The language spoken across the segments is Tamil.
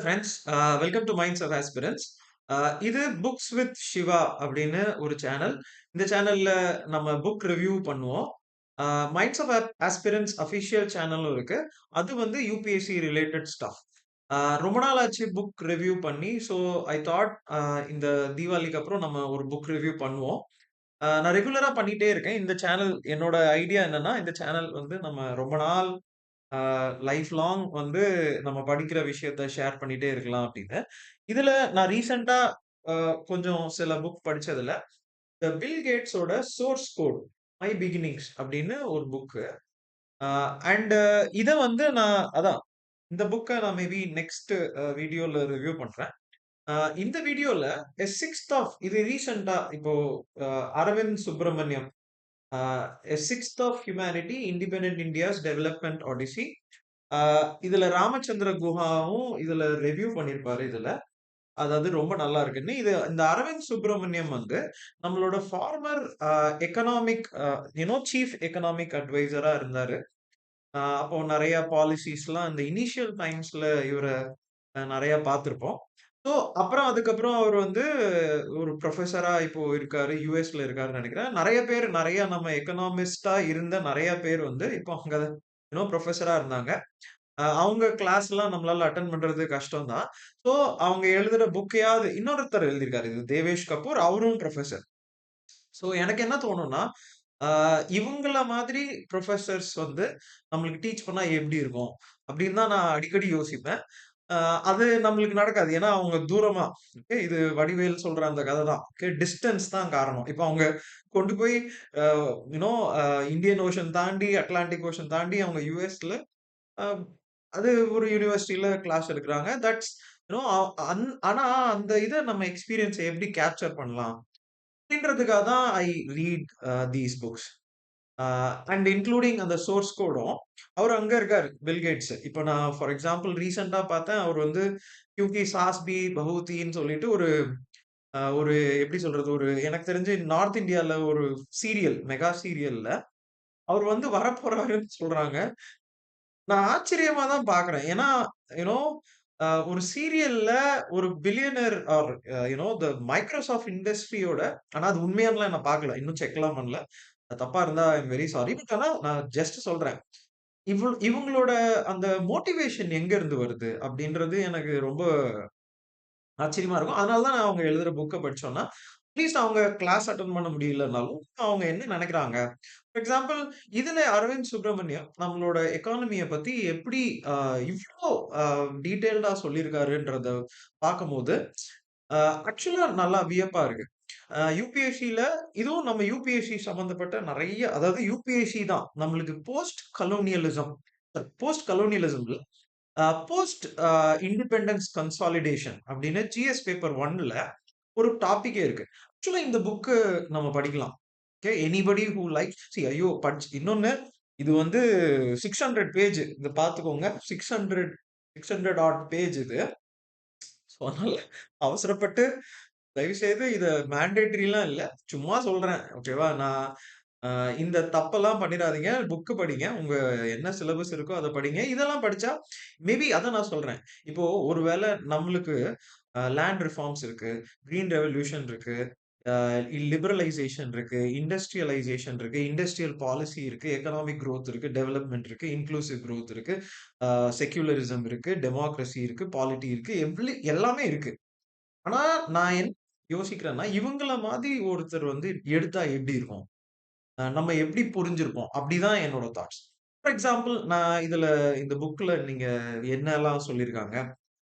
Friends. Welcome to minds of aspirants. இது புக்ஸ் வித் சிவா அப்படின்னு ஒரு சேனல். இந்த சேனல்ல நம்ம புக் ரிவ்யூ பண்ணுவோம். மைண்ட்ஸ் ஆஃப் ஆஸ்பிரன்ஸ் அஃபிஷியல் சேனலும் இருக்கு. அது வந்து யூபிஎஸ்சி ரிலேட்டட் ஸ்டஃப். ரொம்ப நாள் ஆச்சு புக் ரிவ்யூ பண்ணி. ஸோ ஐ தாட் இந்த தீபாவளிக்கு அப்புறம் நம்ம ஒரு புக் ரிவ்யூ பண்ணுவோம். நான் ரெகுலரா பண்ணிட்டே இருக்கேன். இந்த சேனல் என்னோட ஐடியா என்னன்னா, இந்த சேனல் வந்து நம்ம ரொம்ப நாள் லைஃப் லாங் வந்து நம்ம படிக்கிற விஷயத்த ஷேர் பண்ணிட்டே இருக்கலாம் அப்படின்னு. இதுல நான் ரீசென்ட்டா அ கொஞ்சம் சில புக் படிச்சதுல, பில் கேட்ஸோட சோர்ஸ் கோட் மை பிகினிங்ஸ் அப்படின்னு ஒரு புக்கு. அ அண்ட் இத வந்து நான் அதான் இந்த புக்க நான் மேபி நெக்ஸ்ட் வீடியோல ரிவ்யூ பண்றேன். அ இந்த வீடியோல இது ரீசென்ட்டா இப்போ அ Arvind Subramanian, a sixth of humanity independent India's development odyssey. ஆ இதுல ராமச்சந்திர குஹாவும் இதுல ரிவ்யூ பண்ணியிருப்பாரு இதுல. அதாவது ரொம்ப நல்லா இருக்குன்னு. இந்த அரவிந்த் சுப்ரமணியம் வந்து நம்மளோட ஃபார்மர் எக்கனாமிக் சீஃப் எக்கனாமிக் அட்வைசரா இருந்தாரு. அப்போ நெறைய பாலிசிஸ்லாம் இந்த இனிஷியல் டைம்ஸ்ல இவர நெறைய பார்த்திருப்போம். ஸோ அப்புறம் அதுக்கப்புறம் அவர் வந்து ஒரு புரொஃபஸரா இப்போ இருக்காரு. யுஎஸ்ல இருக்காருன்னு நெனைக்கிறேன். நெறைய நம்ம எக்கனாமிஸ்ட்டா இருந்த நெறைய பேர் வந்து இப்போ அங்க புரொஃபஸரா இருந்தாங்க. அவங்க கிளாஸ்லாம் நம்மளால அட்டெண்ட் பண்றது கஷ்டம் தான். ஸோ அவங்க எழுதுற புக்கையாவது இன்னொருத்தர் எழுதியிருக்காரு. இது தேவேஷ் கபூர். அவரும் புரொஃபசர். ஸோ எனக்கு என்ன தோணும்னா, ஆ இவங்கள மாதிரி புரொஃபசர்ஸ் வந்து நம்மளுக்கு டீச் பண்ணா எப்படி இருக்கும்? அப்படின்னு தான் நான் அடிக்கடி யோசிப்பேன். அ அது நம்மளுக்கு நடக்காது. ஏன்னா அவங்க தூரமா ஓகே இது வடிவேல் சொல்ற அந்த கத தான். ஓகே டிஸ்டன்ஸ் தான் காரணம். இப்ப அவங்க கொண்டு போய் அ யூ நோ அ இந்தியன் ஓஷன் தாண்டி, அட்லாண்டிக் ஓஷன் தாண்டி அவங்க யுஎஸ்ல அ அது ஒரு யுனிவர்சிட்டில கிளாஸ் எடுக்குறாங்க. தட்ஸ் யூ நோ ஆனா அந்த இத நம்ம எக்ஸ்பீரியன்ஸ எப்படி கேப்சர் பண்ணலாம்? அப்படின்றதுக்காக தான் I read these books. Uh and including அந்த சோர்ஸ் கோடும் அவரு அங்க இருக்காரு. Bill Gates. இப்ப நான் ஃபார் எக்ஸாம்பிள் ரீசென்ட்டா பார்த்தேன். அவர் வந்து கியூங்கி சாஸ் பி பஹூதின்னு சொல்லிட்டு ஒரு எப்படி சொல்றது? ஒரு எனக்கு தெரிஞ்சு நார்த் இந்தியால ஒரு சீரியல், மெகா சீரியல்ல அவர் வந்து வரப்போறாருன்னு சொல்றாங்க. நான் ஆச்சரியமா தான் பார்க்குறேன். ஏன்னா, யூ நோ ஒரு சீரியல்ல ஒரு பில்லியனர் ஆர் த மைக்ரோசாஃப்ட் இண்டஸ்ட்ரியோட ஆனா அது உண்மையான்லாம் நான் பார்க்கல. இன்னும் செக்லாம் பண்ணல. அது தப்பா இருந்தா ஐ அம் வெரி சாரி. பட் ஆனா நான் ஜஸ்ட் சொல்றேன். இவங்களோட அந்த மோட்டிவேஷன் எங்க இருந்து வருது? அப்படின்றது எனக்கு ரொம்ப ஆச்சரியமா இருக்கும். அதனால தான் நான் அவங்க எழுதுற புக்க படிச்சோம்னா, அட்லீஸ்ட் அவங்க கிளாஸ் அட்டெண்ட் பண்ண முடியலனாலும், அவங்க என்ன நெனைக்கிறாங்க? ஃபார் எக்ஸாம்பிள் இதுல அரவிந்த் சுப்ரமணியம் நம்மளோட எக்கானமிய பத்தி எப்படி அ இவ்ளோ அ டீட்டெயில்டா சொல்லியிருக்காருன்றத பார்க்கும்போது, அ ஆக்சுவலா நல்லா வியப்பா இருக்கு. யுபிஎஸ்சில இதுவும் நம்ம யுபிஎஸ்சி சம்மந்தப்பட்ட நெறைய அதாவது யுபிஎஸ்சி தான் நம்மளுக்கு போஸ்ட் கலோனியலிசம் இல்ல. போஸ்ட் இண்டிபெண்டன்ஸ் கன்சாலிடேஷன் அப்படின்னு ஜிஎஸ் பேப்பர் 1ல ஒரு டாபிக்கே இருக்கு. ஆக்சுவலா இந்த புக்கு நம்ம படிக்கலாம். ஓகே. எனிபடி ஹூ லைக்ஸ் ஐயோ! இன்னொன்னு இது வந்து 600 பேஜ். இத பார்த்துக்கோங்க. 600 ஆட் பேஜ் இது. ஸோ அதனால அவசரப்பட்டு தயவுசெய்து இத மேண்டேட்டரிலாம் இல்ல. சும்மா சொல்றேன். ஓகேவா? நான் இந்த தப்பெல்லாம் பண்ணிறாதீங்க. புக் படிங்க. உங்க என்ன சிலபஸ் இருக்கோ அத படிங்க. இதெல்லாம் படிச்சா மேபி அதான் நான் சொல்றேன். இப்போ ஒரு வேள நம்மளுக்கு லேண்ட் ரிஃபார்ம்ஸ் இருக்கு. கிரீன் ரெவல்யூஷன் இருக்கு. அ லிபரலைசேஷன் இருக்கு. இண்டஸ்ட்ரியலைசேஷன் இருக்கு. இண்டஸ்ட்ரியல் பாலிசி இருக்கு. எக்கனாமிக் குரோத் இருக்கு. டெவலப்மென்ட் இருக்கு. இன்க்ளூசிவ் குரோத் இருக்கு. அ செக்யூலரிசம் இருக்கு. டெமோக்ரசி இருக்கு. பாலிட்டி இருக்கு. எல்லாமே இருக்கு. ஆனா நான் என்ன யோசிக்கிறேன்னா, இவங்கள மாதிரி ஒருத்தர் வந்து எடுத்தா எப்படி இருக்கும்? நம்ம எப்படி புரிஞ்சிருப்போம்? அப்படிதான் என்னோட தாட்ஸ். ஃபார் எக்ஸாம்பிள் நான் இந்த புக்ல நீங்க என்னலாம் சொல்லியிருக்காங்க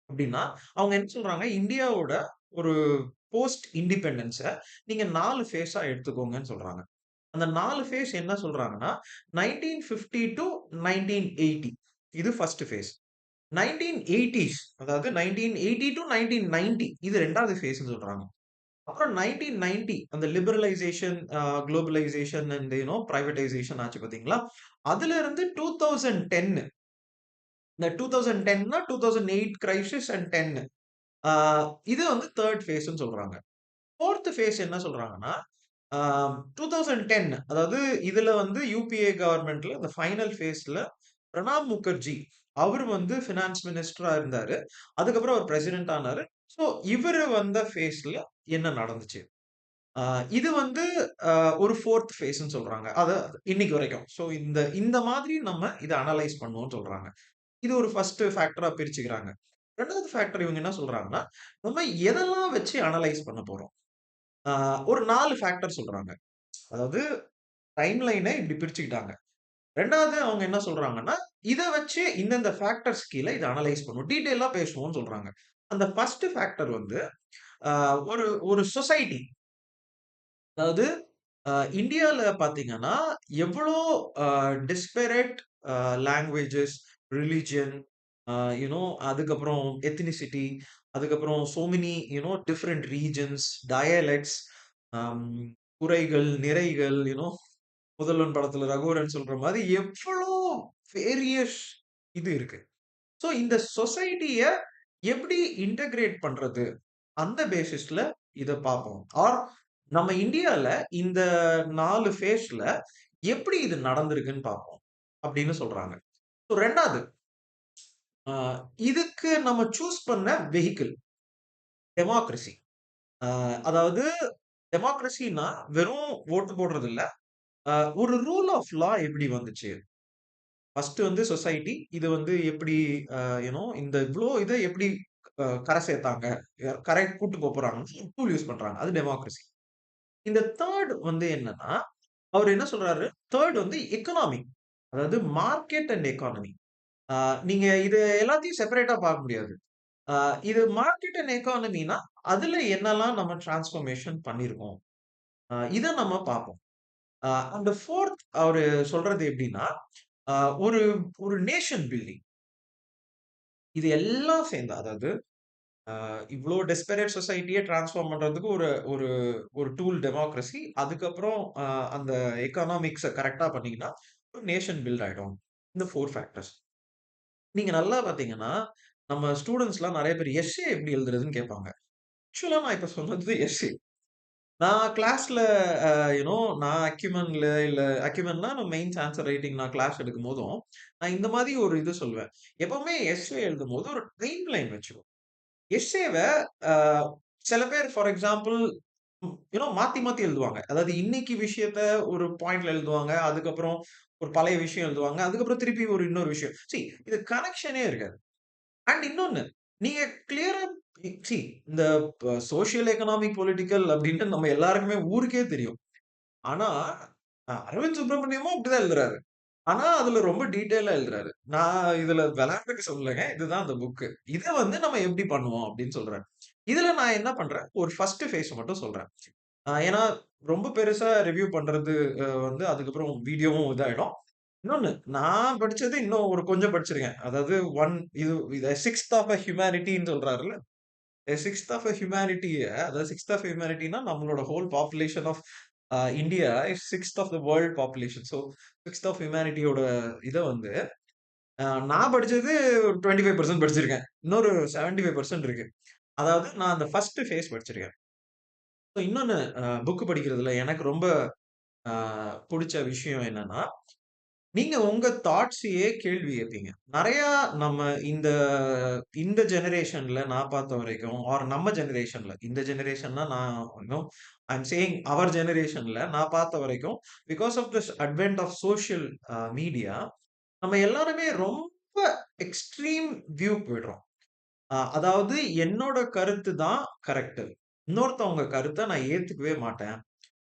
அப்படின்னா, அவங்க என்ன சொல்றாங்க, இந்தியாவோட ஒரு போஸ்ட் இண்டிபெண்டன்ஸ நீங்க 4 ஃபேஸா எடுத்துக்கோங்கன்னு சொல்றாங்க. அந்த 4 ஃபேஸ் என்ன சொல்றாங்கன்னா, 1950 டூ 1980 இது 1 ஃபேஸ். 1980ஸ் அதாவது 1980 டூ 1990 இது 2வது ஃபேஸ்ன்னு சொல்றாங்க. அப்புறம் 1990 அந்த லிபரலைசேஷன், குளோபலைசேஷன் அண்ட் பிரைவேடைசேஷன் ஆச்சு பார்த்தீங்களா? அதுல இருந்து 2010 இந்த 2010னா 2008 கிரைசிஸ் அண்ட் 10 ஆ இது வந்து 3 ஃபேஸ்ன்னு சொல்றாங்க. 4த் ஃபேஸ் என்ன சொல்றாங்கன்னா, ஆ 2010 அதாவது இதுல வந்து யுபிஏ கவர்ன்மென்ட்ல இந்த ஃபைனல் ஃபேஸ்ல பிரணாப் முகர்ஜி அவரு வந்து ஃபினான்ஸ் மினிஸ்டரா இருந்தாரு. அதுக்கப்புறம் அவர் பிரசிடென்ட் ஆனாரு. ஸோ இவரு வந்த ஃபேஸ்ல என்ன நடந்துச்சு? ஆ இது வந்து அ ஒரு 4த் ஃபேஸ்ன்னு சொல்றாங்க. இன்னைக்கு வரைக்கும். ஸோ இந்த இந்த மாதிரி நம்ம இத அனலைஸ் பண்ணுவோம்னு சொல்றாங்க. இது ஒரு ஃபர்ஸ்ட் ஃபேக்டரா பிரிச்சுக்கிறாங்க. 2வது ஃபேக்டர் இவங்க என்ன சொல்றாங்கன்னா, நம்ம எதெல்லாம் வச்சு அனலைஸ் பண்ண போறோம்? ஆ ஒரு 4 ஃபேக்டர் சொல்றாங்க. அதாவது டைம் லைன இப்படி பிரிச்சுக்கிட்டாங்க. 2வது அவங்க என்ன சொல்றாங்கன்னா, இத வச்சு இந்தந்த ஃபேக்டர்ஸ் கீழ இத அனலைஸ் பண்ணுவோம். டீட்டெயிலா பேசுவோம்னு சொல்றாங்க. அந்த ஃபர்ஸ்ட் ஃபேக்டர் வந்து அ ஒரு ஒரு சொசைட்டி. அதாவது அ இந்தியால பார்த்தீங்கன்னா, எவ்வளோ அ டிஸ்பெரேட் லாங்குவேஜஸ், ரிலிஜன், அ யூ நோ அதுக்கப்புறம் எத்னிசிட்டி, அதுக்கப்புறம் so many different regions, dialects, um குறைகள், நிறைகள், முதல்வன் படத்துல ரகுவரன் சொல்ற மாரி எவ்வளோ வேரியஸ் இது இருக்கு. ஸோ இந்த சொசைட்டிய எப்படி இன்டகிரேட் பண்றது? அந்த பேசிஸ்ல இத பார்ப்போம். நம்ம இந்தியால இந்த 4 ஃபேஸ்ல எப்படி இது நடந்திருக்குன்னு பார்ப்போம். அப்படின்னு சொல்றாங்க. ஸோ 2வது அ இதுக்கு நம்ம சூஸ் பண்ண வெஹிக்கிள் டெமோக்ரசி. அதாவது டெமோக்ரசின்னா வெறும் ஓட்டு போடுறது இல்ல. அ ஒரு ரூல் ஆஃப் லா எப்படி வந்துச்சு? ஃபர்ஸ்ட் வந்து சொசைட்டி. இது வந்து எப்படி இந்த இவ்ளோ இத எப்படி கரை சேர்த்தாங்க? கரை கூட்டு போறாங்கன்னு டூல் யூஸ் பண்றாங்க. அது டெமோக்ரசி. இந்த 3 வந்து என்னன்னா, அவரு என்ன சொல்றாரு, 3 வந்து எக்கனாமி. அதாவது மார்க்கெட் அண்ட் எக்கானமி. ஆ நீங்க இது எல்லாத்தையும் செப்பரேட்டா பார்க்க முடியாது. ஆ இது மார்க்கெட் அண்ட் எக்கானமினா, அதுல என்னலாம் நம்ம டிரான்ஸ்ஃபர்மேஷன் பண்ணியிருக்கோம். இத நம்ம பார்ப்போம். அந்த 4த் அவரு சொல்றது எப்படின்னா, ஆ ஒரு ஒரு நேஷன் பில்டிங். இது எல்லாம் சேர்ந்து அதாவது இவ்ளோ டெஸ்பரேட் சொசைட்டிய டிரான்ஸ்ஃபார்ம் பண்றதுக்கு ஒரு ஒரு ஒரு டூல் டெமோக்ரசி. அதுக்கப்புறம் அந்த எக்கனாமிக்ஸ கரெக்ட்டா பண்ணீங்கன்னா, ஒரு நேஷன் பில்ட் ஆயிடும். இந்த 4 ஃபேக்டர்ஸ். நீங்க நல்லா பார்த்தீங்கன்னா, நம்ம ஸ்டூடண்ட்ஸ்லாம் நெறைய பேர் எஸ்ஸே எப்படி எழுதுறதுன்னு கேட்பாங்க. ஆக்சுவலா நான் இப்ப சொன்னது எஸ்ஸே. நான் கிளாஸ்ல அ யூ நோ நான் அக்யூமென்ல இல்ல அக்யூமென்னா மெயின்ஸ் ஆன்சர் ரைட்டிங் நான் கிளாஸ் எடுக்கும்போதும், நான் இந்த மாதிரி ஒரு இது சொல்லுவேன். எப்பவுமே எஸ்ஸே எழுதும்போது ஒரு டைம் லைன் வச்சுக்கோ. எஸ்ஸேவ அ சில பேர் ஃபார் எக்ஸாம்பிள் மாத்தி மாத்தி எழுதுவாங்க. அதாவது இன்னைக்கு விஷயத்த ஒரு பாயிண்ட்ல எழுதுவாங்க. அதுக்கப்புறம் ஒரு பழைய விஷயம் எழுதுவாங்க. அதுக்கப்புறம் திருப்பி ஒரு இன்னொரு விஷயம். இது கனெக்ஷனே இருக்காது. அண்ட் இன்னொன்னு, நீங்க கிளியரா இந்த சோசியல், எக்கனாமிக், பொலிட்டிக்கல் அப்படின்னு நம்ம எல்லாருக்குமே ஊருக்கே தெரியும். ஆனா, அரவிந்த் சுப்ரமணியமும் அப்படிதான் எழுதுறாரு. ஆனா, அதுல ரொம்ப டீட்டெயிலா எழுதுறாரு. நான் இதுல விளையாட்டுக்கு சொல்லலங்க. இதுதான் அந்த புக்கு. இத வந்து நம்ம எப்படி பண்ணுவோம் அப்படின்னு சொல்றேன். இதுல நான் என்ன பண்றேன், ஒரு ஃபர்ஸ்ட் ஃபேஸ் மட்டும் சொல்றேன். ஏன்னா, ரொம்ப பெருசா ரிவ்யூ பண்றது வந்து அதுக்கப்புறம் வீடியோவும் இதாயிடும். இன்னொன்னு, நான் படிச்சது இன்னும் ஒரு கொஞ்சம் படிச்சிருக்கேன். அதாவது 1 இத 6த் ஆஃப் அ ஹியூமானிட்டின்னு சொல்றாருல்ல. 6த் ஆஃப் அ ஹியூமானிட்டிய அதாவது 6த் ஆஃப் ஹியூமானிட்டினா நம்மளோட whole population of India is 6த் ஆஃப் த வேர்ல்ட் பாப்புலேஷன். 6த் ஆஃப் ஹியூமானிட்டியோட இத வந்து நான் படிச்சது ஒரு 25% படிச்சிருக்கேன். இன்னொரு 75% இருக்கு. அதாவது நான் அந்த ஃபர்ஸ்ட் ஃபேஸ் படிச்சிருக்கேன். இன்னொன்னு புக் படிக்கிறதுல எனக்கு ரொம்ப அ புடிச்ச விஷயம் என்னன்னா, நீங்க உங்க தாட்ஸயே கேள்வி கேட்பீங்க. நெறையா நம்ம இந்த இந்த ஜெனரேஷன்ல நான் பார்த்த வரைக்கும், நம்ம ஜெனரேஷன்ல இந்த ஜெனரேஷன்னா நான் ஐ அம் சேயிங் அவர் ஜெனரேஷன்ல நான் பார்த்த வரைக்கும், because of this advent of social media நம்ம எல்லாருமே ரொம்ப எக்ஸ்ட்ரீம் வியூ போயிடுறோம். அதாவது என்னோட கருத்து தான் கரெக்ட். இன்னொருத்தவங்க கருத்த நான் ஏத்துக்கவே மாட்டேன்.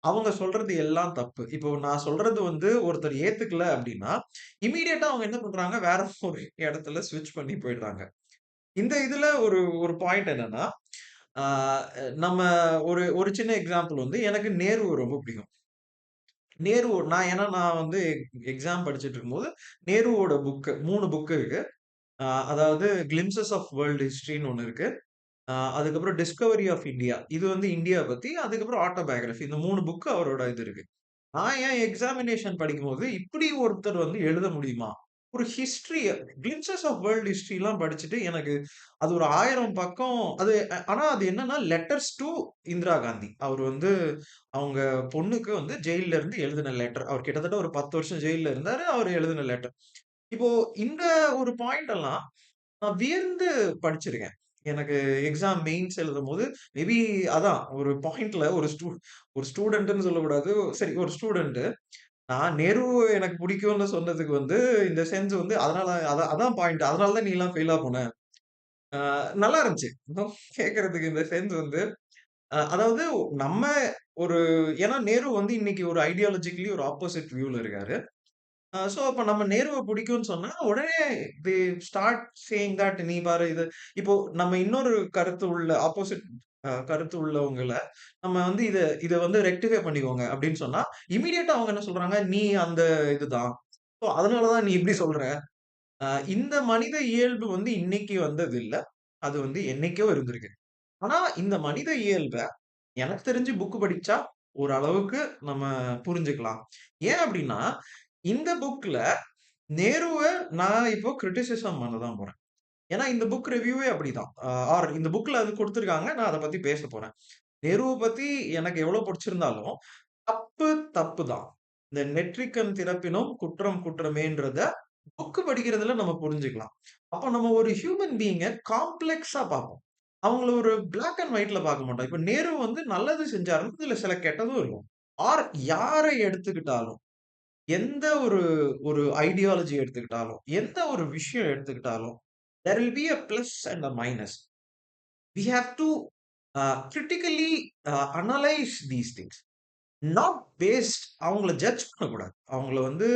அவங்க சொல்றது எல்லாம் தப்பு. இப்போ நான் சொல்றது வந்து ஒருத்தர் ஏத்துக்கல அப்டின்னா, இம்மீடியட்டா அவங்க என்ன பண்றாங்க, வேற ஒரு இடத்துல ஸ்விட்ச் பண்ணி போயிடுறாங்க. இந்த இதுல ஒரு ஒரு பாயிண்ட் என்னன்னா, ஆ நம்ம ஒரு ஒரு சின்ன எக்ஸாம்பிள் வந்து எனக்கு நேருவ ரொம்ப பிடிக்கும். நான் வந்து எக்ஸாம் படிச்சுட்டு இருக்கும்போது, நேருவோட 3 புக் இருக்கு. அதாவது கிளிம்சஸ் ஆஃப் வேர்ல்ட் ஹிஸ்டரின்னு ஒண்ணு இருக்கு. அதுக்கப்புறம் டிஸ்கவரி ஆஃப் இந்தியா. இது வந்து இந்தியா பத்தி. அதுக்கப்புறம் ஆட்டோபயோகிராபி. இந்த 3 புக் அவரோட இது இருக்கு. நான் என் எக்ஸாமினேஷன் படிக்கும்போது, இப்படி ஒருத்தர் வந்து எழுத முடியுமா? ஒரு ஹிஸ்டரிய கிளிம்சஸ் ஆஃப் வேர்ல்ட் ஹிஸ்டரிலாம் படிச்சுட்டு எனக்கு அது ஒரு 1000 பக்கம் ஆனா அது என்னன்னா லெட்டர்ஸ் டூ இந்திரா காந்தி. அவர் வந்து அவங்க பொண்ணுக்கு வந்து ஜெயில்ல இருந்து எழுதின லெட்டர். அவர் கிட்டத்தட்ட ஒரு 10 வருஷம் ஜெயில்ல இருந்தாரு. அவர் எழுதின லெட்டர். இப்போ இந்த ஒரு பாயிண்ட் எல்லாம் நான் வியந்து படிச்சிருக்கேன். எனக்கு எக்ஸாம் மெயின்ஸ் எழுதும்போது, மேபி அதான் ஒரு பாயிண்ட்ல ஒரு ஸ்டூடண்ட்ன்னு சொல்லக்கூடாது. சரி ஒரு ஸ்டூடண்ட் நான் நேரு எனக்கு பிடிக்கும்னு சொன்னதுக்கு வந்து, இந்த சென்ஸ் வந்து அதனால அதான் பாயிண்ட். அதனால தான் நீலாம் ஃபெயிலா போன. நல்லா இருந்துச்சு. இன்னும் கேட்கறதுக்கு இந்த சென்ஸ் வந்து அதாவது நம்ம ஒரு ஏன்னா நேரு வந்து இன்னைக்கு ஒரு ஐடியாலஜிக்கலி ஒரு ஆப்போசிட் வியூல இருக்காரு. சோ அப்ப நம்ம நேருவ பிடிக்கும்னு சொன்னா, உடனே தே ஸ்டார்ட் சேயிங் தட் நீ பாரு இது இப்போ நம்ம இன்னொரு கருத்து உள்ள ஆப்போசிட் கருத்து உள்ளவங்கள நம்ம வந்து இத வந்து ரெக்டிஃபை பண்ணிக்கோங்க அப்படின்னு சொன்னா, இம்மீடியட்டா அவங்க என்ன சொல்றாங்க, "நீ அந்த இதுதான். சோ அதனால தான் நீ இப்படி சொல்ற." அ இந்த மனித இயல்பு வந்து இன்னைக்கு வந்தது இல்ல. அது வந்து என்னைக்கோ இருந்திருக்கு. ஆனா இந்த மனித இயல்ப எனக்கு தெரிஞ்சு புக் படிச்சா ஓரளவுக்கு நம்ம புரிஞ்சுக்கலாம். ஏன் அப்படின்னா, இந்த புக்ல நேருவ நான் இப்போ கிரிட்டிசிசம் பண்ண தான் போறேன். ஏன்னா இந்த புக் ரிவ்யூவே அப்படிதான். ஆர் இந்த புக்ல அது குடுத்திருக்காங்க. நான் அத பத்தி பேசப் போறேன். நேருவ பத்தி எனக்கு எவ்வளவு பிடிச்சிருந்தாலும், தப்பு தப்பு தான். இந்த நெற்றிக்கண் திறப்பினும் குற்றம் குற்றமேன்றத புக் படிக்கிறதுல நம்ம புரிஞ்சுக்கலாம். அப்ப நம்ம ஒரு ஹியூமன் பீயிங்க காம்ப்ளெக்ஸா பார்ப்போம். அவங்கள ஒரு பிளாக் அண்ட் ஒயிட்ல பார்க்க மாட்டோம். இப்ப நேரு வந்து நல்லது செஞ்சாருன்னா, இதுல சில கெட்டதும் இருக்கும். ஆர் யார எடுத்துக்கிட்டாலும் எந்த ஒரு ஒரு ஐடியாலஜி எடுத்துக்கிட்டாலும், எந்த ஒரு விஷயம் எடுத்துக்கிட்டாலும், there will be a plus and a minus. We have to critically analyse these things. Not based அவங்கள ஜட்ஜ் பண்ணக்கூடாது. அவங்கள வந்து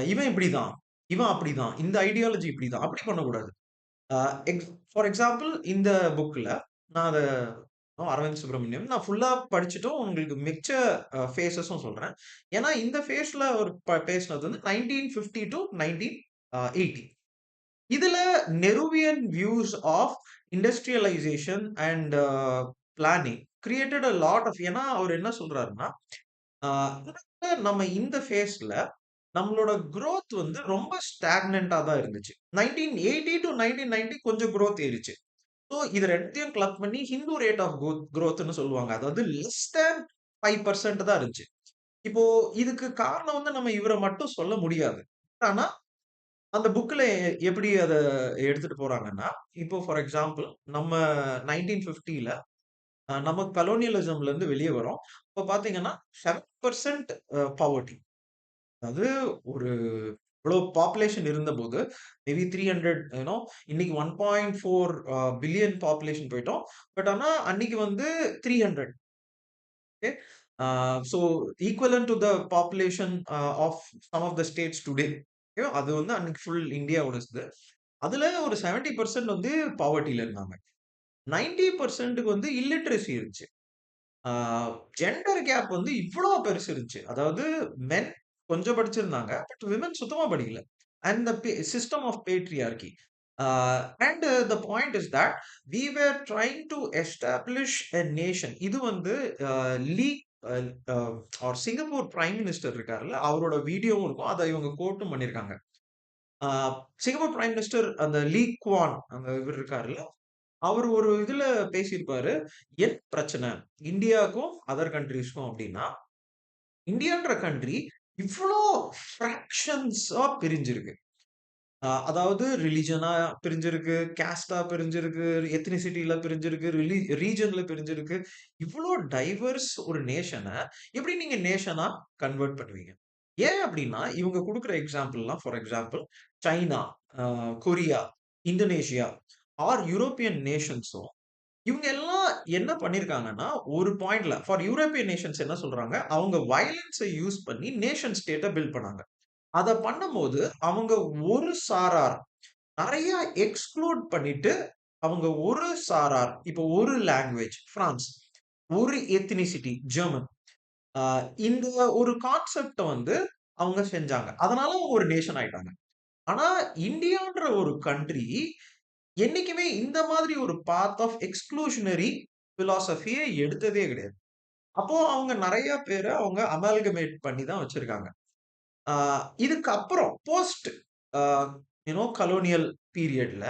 இவன் இப்படிதான், இவன் அப்படிதான், இந்த ஐடியாலஜி இப்படிதான், அப்படி பண்ணக்கூடாது. அ ஃபார் எக்ஸாம்பிள் இந்த புக்ல நான் அத அரவிந்த் சுப்ரமணியம் நான் ஃபுல்லா படிச்சுட்டும் உங்களுக்கு மிச்ச ஃபேஸஸும் சொல்றேன். ஏன்னா இந்த ஃபேஸ்ல அவர் பேசினது வந்து 1950 டூ 1980. இதுல Nehruvian views of industrialisation and planning created a lot of ஏன்னா அவர் என்ன சொல்றாருன்னா, அ நம்ம இந்த ஃபேஸ்ல நம்மளோட குரோத் வந்து ரொம்ப ஸ்டாக்னன்ட்டா தான் இருந்துச்சு. 1980 டூ 1990 கொஞ்சம் குரோத் ஏறிச்சு. ஸோ இது 2த்தையும் கிளப் பண்ணி ஹிந்து ரேட் ஆஃப் குரோத்ன்னு சொல்லுவாங்க. அதாவது லெஸ் தேன் 5% தான் இருந்துச்சு. இப்போ இதுக்கு காரணம் வந்து நம்ம இவர மட்டும் சொல்ல முடியாது. ஆனா, அந்த புக்ல எப்படி அத எடுத்துட்டு போறாங்கன்னா, இப்போ ஃபார் எக்ஸாம்பிள் நம்ம 1950ல நம்ம கலோனியலிசம்ல இருந்து வெளிய வரோம். அப்ப பார்த்தீங்கன்னா 7% பாவர்ட்டி. அதாவது ஒரு இவ்ளோ பாப்புலேஷன் இருந்தபோது, மேபி 300 இன்னைக்கு 1.4 பில்லியன் பாப்புலேஷன் போயிட்டோம். பட் ஆனா அன்னைக்கு வந்து 300 okay. Ah so equivalent to the population of some of the states today. Okay. அது வந்து அன்னைக்கு ஃபுல் இந்தியாவோடது. அதுல ஒரு 70% வந்து பாவர்ட்டில இருந்தாங்க. 90%க்கு வந்து இல்லிட்ரசி இருந்துச்சு. ஆ ஜெண்டர் கேப் வந்து இவ்ளோ பெருசு இருந்துச்சு. அதாவது மென் கொஞ்சம் படிச்சிருந்தாங்க. பட் விமென் சுத்தமா படிக்கல. And the system of patriarchy. Ah and the point is that we were trying to establish a nation. இது வந்து லீ அ அ அவர் சிங்கப்பூர் பிரைம் மினிஸ்டர் இருக்கார்ல, அவரோட வீடியோவும் இருக்கும். அத இவங்க கோட்டும் பண்ணியிருக்காங்க. ஆ சிங்கப்பூர் பிரைம் மினிஸ்டர் அந்த லீ குவான் அந்த இவரு இருக்காருல்ல, அவரு ஒரு இதுல பேசியிருப்பாரு. என் பிரச்சனை இந்தியாவுக்கும், அதர் கண்ட்ரீஸ்க்கும் அப்டின்னா, இந்தியான்ற கண்ட்ரி இவ்ளோ ஃபிராக்ஷன்ஸா பிரிஞ்சிருக்கு. அதாவது ரிலிஜனா பிரிஞ்சிருக்கு, காஸ்ட்டா பிரிஞ்சிருக்கு, எத்னிசிட்டில பிரிஞ்சிருக்கு, ரீஜன்ல பிரிஞ்சிருக்கு. இவ்ளோ டைவர்ஸ் ஒரு நேஷன எப்படி நீங்க நேஷனா கன்வெர்ட் பண்ணுவீங்க? ஏன் அப்டின்னா, இவங்க குடுக்குற எக்ஸாம்பிள்லாம் ஃபார் எக்ஸாம்பிள் சைனா, அ கொரியா, இந்தோனேஷியா ஆர் யூரோப்பியன் நேஷன்ஸும் இவங்க எல்லாம் என்ன பண்ணியிருக்காங்கன்னா, ஒரு பாயிண்ட்ல ஃபார் யூரோப்பியன் நேஷன்ஸ் என்ன சொல்றாங்க, அவங்க வயலன்ஸ யூஸ் பண்ணி நேஷன் ஸ்டேட்ட பில்ட் பண்ணாங்க. அத பண்ணும்போது, அவங்க ஒரு சாரார் நெறைய எக்ஸ்க்ளூட் பண்ணிட்டு, அவங்க ஒரு சாரார் இப்போ ஒரு லாங்குவேஜ் பிரான்ஸ், ஒரு எத்னிசிட்டி ஜெர்மன். அ இந்த ஒரு கான்செப்ட்ட வந்து அவங்க செஞ்சாங்க. அதனால அவங்க ஒரு நேஷன் ஆயிட்டாங்க. ஆனா இந்தியான்ற ஒரு கண்ட்ரி என்னைக்குமே இந்த மாதிரி ஒரு பாத் ஆஃப் எக்ஸ்க்ளூஷனரி பிலாசபிய எடுத்ததே கிடையாது. அப்போ அவங்க நெறைய பேர அவங்க அமால்கமேட் பண்ணி தான் வச்சிருக்காங்க. ஆ இதுக்கு அப்புறம் போஸ்ட் ஆ கலோனியல் பீரியட்ல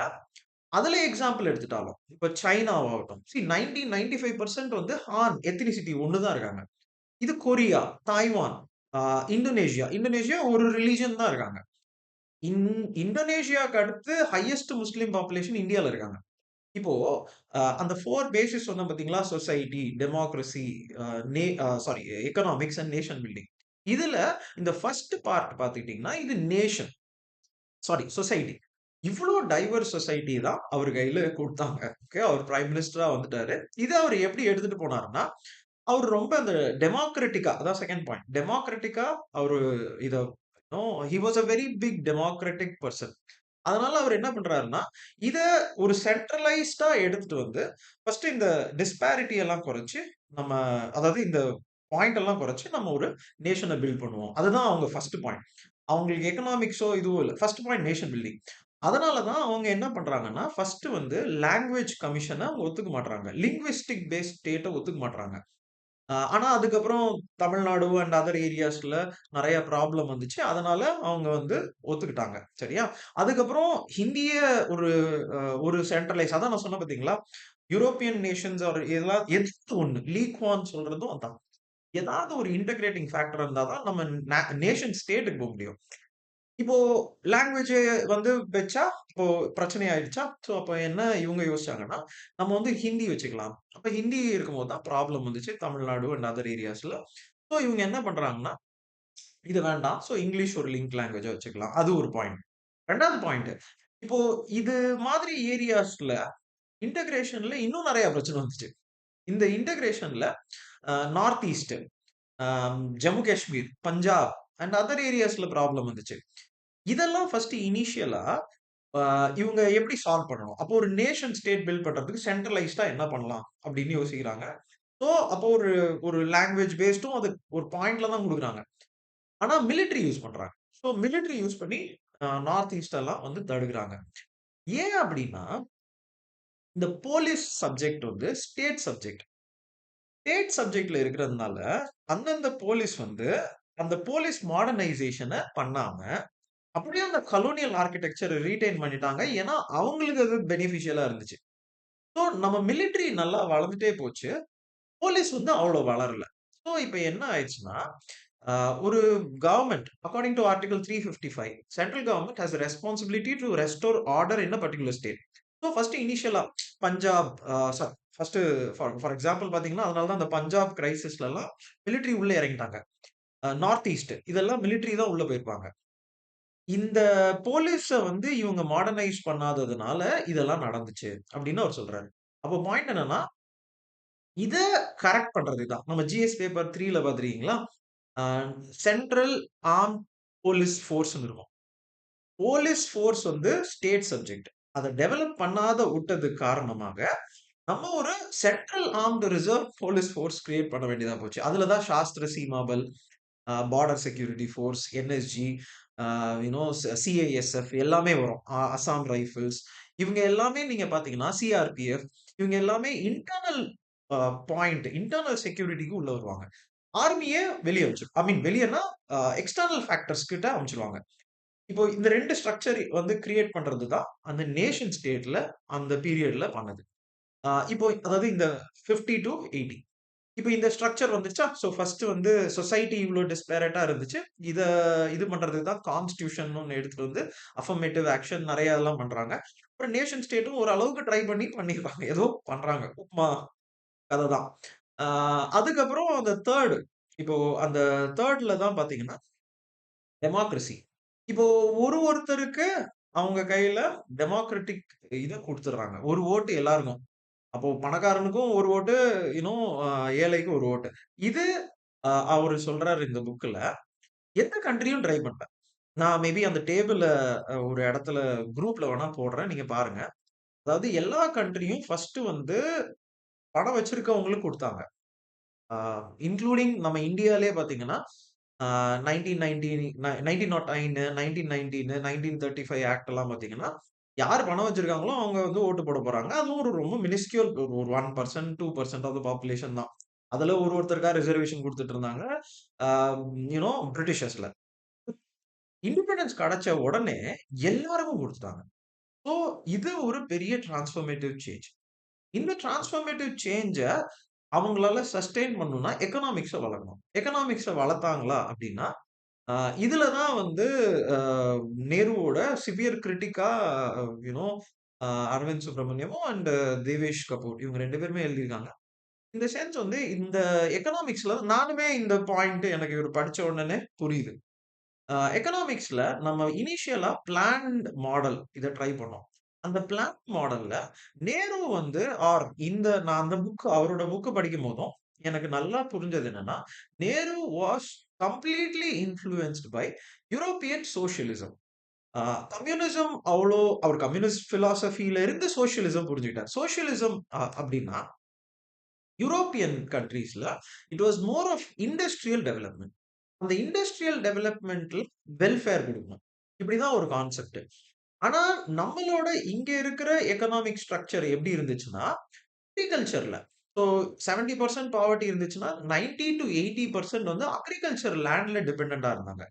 அதுல எக்ஸாம்பிள் எடுத்துட்டாலும், இப்ப சைனாவாகட்டும், 1995% வந்து ஹான் எத்னிசிட்டி ஒண்ணு தான் இருக்காங்க. இது கொரியா, தாய்வான், ஆ இந்தோனேஷியா. இந்தோனேஷியா ஒரு ரிலிஜன் தான் இருக்காங்க. இன் இந்தோனேஷியாக்கு அடுத்து ஹையஸ்ட் முஸ்லிம் பாப்புலேஷன் இந்தியால இருக்காங்க. இப்போ அந்த 4 பேசிஸ் சொன்னேன் பார்த்தீங்களா? சொசைட்டி, டெமோக்ரசி, அ நே sorry economics and nation building. இதுல இந்த ஃபர்ஸ்ட் பார்ட் பார்த்துக்கிட்டீங்கன்னா, இது நேஷன். Sorry society. இவ்ளோ டைவர்ஸ் சொசைட்டி தான் அவரு கையில குடுத்தாங்க. ஓகே. அவர் பிரைம் மினிஸ்டரா வந்துட்டாரு. இத அவரு எப்படி எடுத்துட்டு போனாருன்னா, அவரு ரொம்ப அந்த டெமோக்ராட்டிக்கா அதான் செகண்ட் பாயிண்ட். டெமோக்ராட்டிக்கா அவரு இத no he was a very big democratic person. அதனால அவர் என்ன பண்றாருன்னா, இத ஒரு சென்ட்ரலைஸ்டா எடுத்துட்டு வந்து, ஃபர்ஸ்ட் இந்த டிஸ்பாரிட்டி எல்லாம் குறைச்சு, நம்ம அதாவது இந்த பாயிண்ட் எல்லாம் குறைச்சு, நம்ம ஒரு நேஷன பில்ட் பண்ணுவோம். அதுதான் அவங்க ஃபர்ஸ்ட் பாயிண்ட். அவங்களுக்கு எக்கனாமிக்ஸோ இதுவோ இல்ல. First point nation building. அதனால தான் அவங்க என்ன பண்றாங்கன்னா, ஃபர்ஸ்ட் வந்து லாங்குவேஜ் கமிஷன அவங்க ஒத்துக்க மாட்றாங்க. லிங்குவிஸ்டிக் பேஸ்ட் ஸ்டேட்ட ஒத்துக்க மாட்றாங்க. ஆனா அதுக்கப்புறம் தமிழ்நாடு அண்ட் அதர் ஏரியாஸ்ல நெறைய ப்ராப்ளம் வந்துச்சு. அதனால அவங்க வந்து ஒத்துக்கிட்டாங்க. சரியா? அதுக்கப்புறம் ஹிந்திய ஒரு ஒரு சென்ட்ரலைஸ் அதான் நான் சொன்னேன் பார்த்தீங்களா? யூரோப்பியன் நேஷன்ஸ் ஆர் இதெல்லாம் எதிர்த்து ஒண்ணு. லீ குவான் சொல்றதும் அதான். ஏதாவது ஒரு இன்டகிரேட்டிங் ஃபேக்டர் இருந்தா தான் நம்ம நேஷன் ஸ்டேட்டுக்கு போ முடியும். இப்போ லாங்குவேஜ் வந்து வச்சா, இப்போ பிரச்சனை ஆயிடுச்சா? சோ அப்ப என்ன இவங்க யோசிச்சாங்கன்னா, நம்ம வந்து ஹிந்தி வச்சுக்கலாம். அப்ப ஹிந்தி இருக்கும்போது தான் ப்ராப்ளம் வந்துச்சு. தமிழ்நாடு அண்ட் அதர் ஏரியாஸ்ல. சோ இவங்க என்ன பண்றாங்கன்னா, இது வேண்டாம். சோ இங்கிலீஷ் ஒரு லிங்க் லாங்குவேஜா வச்சுக்கலாம். அது ஒரு பாயிண்ட். 2வது பாயிண்ட். இப்போ இது மாதிரி ஏரியாஸ்ல இன்டகிரேஷன்ல இன்னும் நெறைய பிரச்சனை வந்துச்சு. இந்த இன்டகிரேஷன்ல North East, Jammu Kashmir, Punjab and other ஏரியாஸ்ல ப்ராப்ளம் வந்துச்சு. இதெல்லாம் ஃபர்ஸ்ட் இனிஷியலா அ இவங்க எப்படி சால்வ் பண்ணணும்? அப்போ ஒரு நேஷன் ஸ்டேட் பில்ட் பண்றதுக்கு சென்ட்ரலைஸ்டா என்ன பண்ணலாம்? அப்படின்னு யோசிக்கிறாங்க. சோ அப்போ ஒரு ஒரு லாங்குவேஜ் பேஸ்டும் அது ஒரு பாயிண்ட்ல தான் குடுக்குறாங்க. ஆனா மிலிட்டரி யூஸ் பண்றாங்க. சோ மிலிட்டரி யூஸ் பண்ணி நார்த் ஈஸ்ட் எல்லாம் வந்து தடுக்குறாங்க. ஏன் அப்படின்னா, இந்த போலீஸ் சப்ஜெக்ட் வந்து ஸ்டேட் சப்ஜெக்ட். ஸ்டேட் சப்ஜெக்ட்ல இருக்கிறதுனால, அந்தந்த போலீஸ் வந்து அந்த போலீஸ் மாடர்னைசேஷன பண்ணாம அப்படியே அந்த கலோனியல் ஆர்க்கிடெக்சர் ரீடெயின் பண்ணிட்டாங்க. ஏன்னா, அவங்களுக்கு அது பெனிஃபிஷியலா இருந்துச்சு. ஸோ நம்ம மிலிட்டரி நல்லா வளர்ந்துட்டே போச்சு. போலீஸ் வந்து அவ்வளோ வளரல. ஸோ இப்ப என்ன ஆயிடுச்சுன்னா, அ ஒரு government according to article 355 central government has responsibility to restore order in a particular state. So first இனிஷியலா Punjab sorry first for example பார்த்தீங்கன்னா, அதனால தான் அந்த பஞ்சாப் கிரைசிஸ்லலாம் மிலிட்டரி உள்ள இறங்கிட்டாங்க. நார்த் ஈஸ்ட் இதெல்லாம் மிலிட்டரி தான் உள்ள போயிருப்பாங்க. இந்த போலீஸ வந்து இவங்க மாடர்னைஸ் பண்ணாததுனால, இதெல்லாம் நடந்துச்சு. அப்படின்னு அவர் சொல்றாரு. அப்போ பாயிண்ட் என்னன்னா, இத கரெக்ட் பண்றது தான். நம்ம ஜிஎஸ் பேப்பர் 3ல பார்த்திருக்கீங்களா? அ சென்ட்ரல் ஆர்ம்ட் போலீஸ் ஃபோர்ஸ்ன்னு இருக்கும். போலீஸ் ஃபோர்ஸ் வந்து ஸ்டேட் சப்ஜெக்ட். அத டெவலப் பண்ணாத விட்டதுக்கு காரணமாக, நம்ம ஒரு central armed reserve police force create பண்ண வேண்டியதா போச்சு. அதுல தான் சாஸ்திர சீமா பல், border security force, NSG, CISF எல்லாமே வரும். அசாம் ரைபிள்ஸ் இவங்க எல்லாமே நீங்க பார்த்தீங்கன்னா, சிஆர்பிஎஃப் இவங்க எல்லாமே இன்டர்னல் இன்டர்னல் செக்யூரிட்டிக்கு உள்ள வருவாங்க. ஆர்மிய வெளிய ஐ மீன் வெளியன்னா எக்ஸ்டர்னல் ஃபேக்டர்ஸ் கிட்ட அனுப்பிச்சுருவாங்க. இப்போ இந்த 2 ஸ்ட்ரக்சர் வந்து கிரியேட் பண்றது தான் அந்த நேஷன் ஸ்டேட்ல அந்த பீரியட்ல பண்ணது. இப்போ அதாவது இந்த 50 டூ 80 இப்ப இந்த ஸ்ட்ரக்சர் வந்துச்சா, சோ ஃபர்ஸ்ட் வந்து சொசைட்டி இவ்ளோ டிஸ்பேரேட்டா இருந்துச்சு. இத இது பண்றதுக்கு தான் கான்ஸ்டிடியூஷன் ஒண்ணு எடுத்துட்டு வந்து அஃபர்மேட்டிவ் ஆக்ஷன் நெறைய இதெல்லாம் பண்றாங்க. அப்புறம் நேஷன் ஸ்டேட்டும் ஓரளவுக்கு ட்ரை பண்ணி பண்ணியிருக்காங்க. ஏதோ பண்றாங்க. உப்மா கத தான். ஆ அதுக்கப்புறம் அந்த 3 இப்போ அந்த 3ல தான் பார்த்தீங்கன்னா, டெமோக்ரசி. இப்போ ஒருத்தருக்கு அவங்க கையில டெமோக்ராட்டிக் இத குடுத்துடுறாங்க. ஒரு ஓட்டு எல்லாருக்கும். அப்போ பணக்காரனுக்கும் ஒரு ஓட்டு, இன்னும் ஏழைக்கு ஒரு ஓட்டு. இது அவரு சொல்றாரு இந்த புக்ல. எந்த கண்ட்ரியும் ட்ரை பண்ணல. நான் மேபி அந்த டேபிள ஒரு இடத்துல குரூப்ல வேணா போடுறேன். நீங்க பாருங்க. அதாவது எல்லா கண்ட்ரியும் ஃபர்ஸ்ட் வந்து பணம் வச்சிருக்கவங்களுக்கு குடுத்தாங்க. ஆ இன்க்ளூடிங் நம்ம இந்தியாலயே பார்த்தீங்கன்னா, 1990 1909 1919 1935 ஆக்ட் எல்லாம் பார்த்தீங்கன்னா, யார் பணம் வச்சிருக்காங்களோ அவங்க வந்து ஓட்டு போட போறாங்க. அதுவும் ஒரு ரொம்ப மினிஸ்கியூல் ஒரு 1% 2% ஆஃப் த பாப்புலேஷன் தான். அதுல ஒருத்தருக்கா ரிசர்வேஷன் குடுத்துட்டு இருந்தாங்க. ஆ பிரிட்டிஷர்ஸ்ல. இண்டிபெண்டன்ஸ் கிடைச்ச உடனே எல்லாருக்கும் குடுத்துட்டாங்க. சோ இது ஒரு பெரிய டிரான்ஸ்ஃபார்மேட்டிவ் சேஞ்ச். இந்த டிரான்ஸ்ஃபார்மேட்டிவ் சேஞ்ச அவங்களால சஸ்டெயின் பண்ணணும்னா எக்கனாமிக்ஸ வளர்க்கணும். எக்கனாமிக்ஸ வளர்த்தாங்களா அப்டின்னா, அ இதுல தான் வந்து அ நேருவோட சிவியர் கிரிட்டிக்கா யூ நோ அ அரவிந்த் சுப்ரமணியமும் அண்ட் தேவேஷ் கபூர் இவங்க 2 பேருமே எழுதியிருக்காங்க. இந்த சென்ஸ் வந்து இந்த எக்கனாமிக்ஸ்ல நானுமே இந்த பாயிண்ட் எனக்கு இவரு படிச்ச உடனே புரியுது. எக்கனாமிக்ஸ்ல நம்ம இனிஷியலா பிளான்ட் மாடல் இத ட்ரை பண்ணோம். அந்த பிளான்ட் மாடல்ல நேரு வந்து நான் அந்த அவரோட புக் படிக்கும்போதும் எனக்கு நல்லா புரிஞ்சது என்னன்னா, Nehru was completely influenced by European socialism. அ கம்யூனிசம் அவர் கம்யூனிஸ்ட் பிலாசபில இருந்து சோஷியலிசம் புரிஞ்சுக்கிட்டார். சோஷியலிசம் அப்டின்னா யூரோப்பியன் கண்ட்ரீஸ்ல it was more of industrial development. அந்த இண்டஸ்ட்ரியல் டெவலப்மென்ட்ல வெல்ஃபேர் குடுக்கணும். இப்படிதான் ஒரு கான்செப்ட். ஆனா, நம்மளோட இங்க இருக்கிற எக்கனாமிக் ஸ்ட்ரக்சர் எப்படி இருந்துச்சுன்னா, அக்ரிகல்ச்சர்ல ஸோ 70% பாவர்ட்டி இருந்துச்சுன்னா, 90-80% வந்து அக்ரிகல்ச்சர் லேண்ட்ல டிபெண்டன்டா இருந்தாங்க.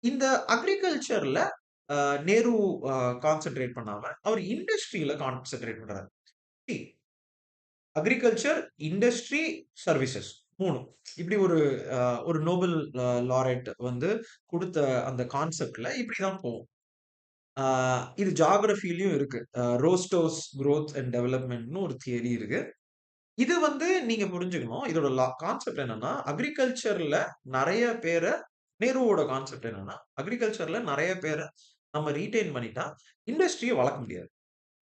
இந்த அக்ரிகல்ச்சர்ல அ நேரு அ கான்சன்ட்ரேட் பண்ணாம, அவர் இண்டஸ்ட்ரியில கான்சன்ட்ரேட் பண்றாரு. சி அக்ரிகல்ச்சர், இண்டஸ்ட்ரி, சர்விசஸ் 3 இப்படி அ ஒரு நோபல் லாரேட் வந்து குடுத்த அந்த கான்செப்ட்ல இப்படிதான் போகும். ஆ இது ஜியோகிராஃபிலயும் இருக்கு. ரோஸ்டோஸ் குரோத் அண்ட் டெவலப்மென்ட்ன்னு ஒரு தியரி இருக்கு. இது வந்து நீங்க புரிஞ்சுக்கணும். இதோட கான்செப்ட் என்னன்னா, அக்ரிகல்ச்சர்ல நெறைய பேர நேருவோட கான்செப்ட் என்னன்னா, அக்ரிகல்ச்சர்ல நெறைய பேர நம்ம ரீட்டெயின் பண்ணிட்டா, இண்டஸ்ட்ரிய வளர்க்க முடியாது.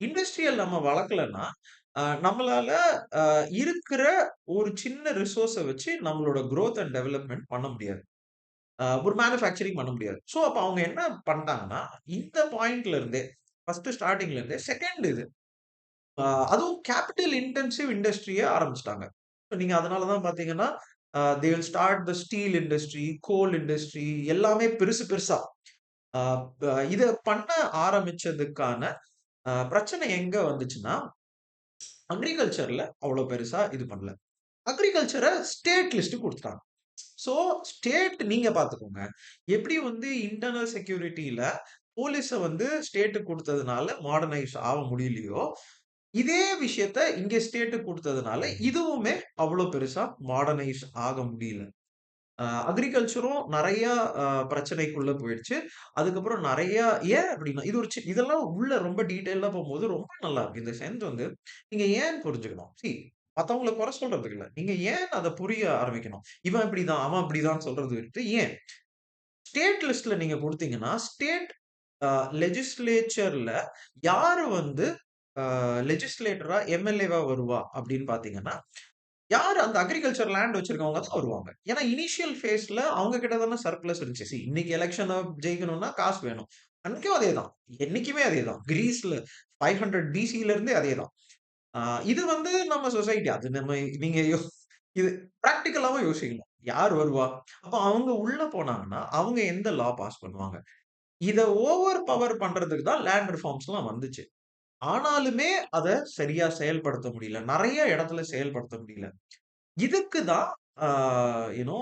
இண்டஸ்ட்ரியல் நம்ம வளர்க்கலன்னா, நம்மளால இருக்கிற ஒரு சின்ன ரிசோர்ஸ வச்சு நம்மளோட குரோத் அண்ட் டெவலப்மென்ட் பண்ண முடியாது. ஒரு மேனுஃபேக்சரிங் பண்ண முடியாது. ஸோ, அப்ப அவங்க என்ன பண்ட்டாங்கன்னா, இந்த பாயிண்ட்ல இருந்தே, ஸ்டார்ட்டிங்ல இருந்தே 2ண்ட் இது. அ அதுவும் கேப்பிட்டல் இன்டென்சிவ் இண்டஸ்ட்ரிய ஆரம்பிச்சுட்டாங்க. நீங்க அதனால தான் பார்த்தீங்கன்னா, they will start the steel industry, goal industry எல்லாமே பெருசு பெருசா. அ ப இத பண்ண ஆரம்பிச்சதுக்கான பிரச்சனை எங்க வந்துச்சுன்னா, அக்ரிகல்ச்சர்ல அவ்வளோ பெருசா இது பண்ணல. அக்ரிகல்ச்சர ஸ்டேட் லிஸ்ட்க்கு குடுத்துட்டாங்க. சோ, ஸ்டேட் நீங்க பார்த்துக்கோங்க. எப்படி வந்து இன்டர்னல் செக்யூரிட்டில போலீஸ வந்து ஸ்டேட்க்கு குடுத்ததுனால மாடர்னைஸ் ஆக முடியலையோ, இதே விஷயத்த இங்க ஸ்டேட்க்கு குடுத்ததுனால இதுவுமே அவ்வளோ பெருசா மாடர்னைஸ் ஆக முடியல. அக்ரிகல்ச்சரும் நெறைய பிரச்சனைக்குள்ள போயிடுச்சு. அதுக்கப்புறம் நெறைய ஏன் அப்டின்னா, இது ஒரு இதெல்லாம் உள்ள ரொம்ப டீட்டெயில்டா போம்போது ரொம்ப நல்லா இருக்கு. இந்த சென்ஸ் வந்து நீங்க ஏன் புரிஞ்சுக்கணும். மத்தவங்கள குறை சொல்றதுக்கு இல்ல. நீங்க ஏன் அத புரிய ஆரம்பிக்கணும். இவன் இப்படிதான், அவன் அப்படிதான் சொல்றது விட்டு ஏன்? ஸ்டேட் லிஸ்ட்ல நீங்க குடுத்தீங்கன்னா, ஸ்டேட் அ லெஜிஸ்லேச்சர்ல யாரு வந்து லெஜிஸ்லேட்டரா, எம்.எல்.ஏ.வா வருவா அப்படின்னு பார்த்தீங்கன்னா, யாரு அந்த அக்ரிகல்ச்சர் லேண்ட் வச்சிருக்கவங்க தான் வருவாங்க. ஏன்னா இனிஷியல் ஃபேஸ்ல அவங்க கிட்ட தானே சர்ப்ளஸ் இருந்துச்சு. இன்னைக்கு எலக்ஷன ஜெயிக்கணும்னா காசு வேணும். அன்னைக்கும் அதேதான். என்னைக்குமே அதேதான். கிரீஸ்ல 500 பிசில இருந்தே அதேதான். ஆ இது வந்து நம்ம சொசைட்டி. அது நம்ம நீங்க இது பிராக்டிகலாவும் யோசிக்கணும். யார் வருவா? அப்ப அவங்க உள்ள போனாங்கன்னா, அவங்க எந்த லா பாஸ் பண்ணுவாங்க? இத ஓவர் பவர் பண்றதுக்கு தான் லேண்ட் ரிஃபார்ம்ஸ்லாம் வந்துச்சு. ஆனாலுமே அத சரியா செயல்படுத்த முடியல. நெறைய இடத்துல செயல்படுத்த முடியல. இதுக்கு தான் ஆ யூ நோ